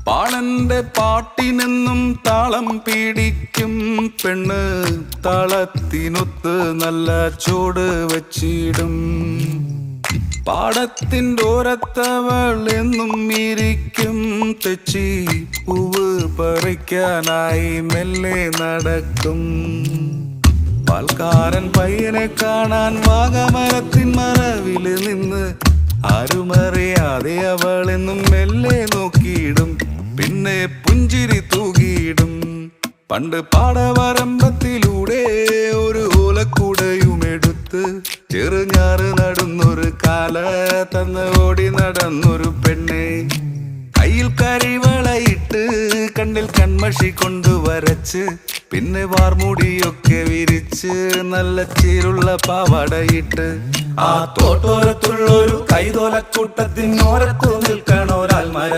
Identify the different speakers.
Speaker 1: പാളന്റെ പാട്ടിനെന്നും താളം പിടിക്കും പെണ്ണ്, താളത്തിനൊത്ത് നല്ല ചൂട് വച്ചിടും. പാടത്തിൻ്റെ ഓരത്തവൾ എന്നും ഇരിക്കും തെച്ചി, പൂവ് പറിക്കാനായി മെല്ലെ നടക്കും. പാൽക്കാരൻ പയ്യനെ കാണാൻ വാഗമരത്തിൻ മറവില് നിന്ന് ആരുമറിയാതെ അവളെന്നും മെല്ലെ നോക്കിയിടും, പിന്നെ പുഞ്ചിരി തൂകിയിടും. പണ്ട് പാടവരമ്പത്തിലൂടെ ഒരു ഓലക്കുടയുമെടുത്ത് ചെറുഞാറ് നടന്നൊരു കാല തന്ന് ഓടി നടന്നൊരു പെണ്ണെ, കയ്യിൽ കരിവളയിട്ട് കണ്ണിൽ കൺമഷി കൊണ്ട് വരച്ച്, പിന്നെ വാർമുടിയൊക്കെ വിരിച്ച് നല്ല ചീരുള്ള പാവാടയിട്ട് ആ തോട്ടോരത്തുള്ളൊരു കൈതോലക്കൂട്ടത്തിനോരത്തു നിൽക്കണോരാൽ മര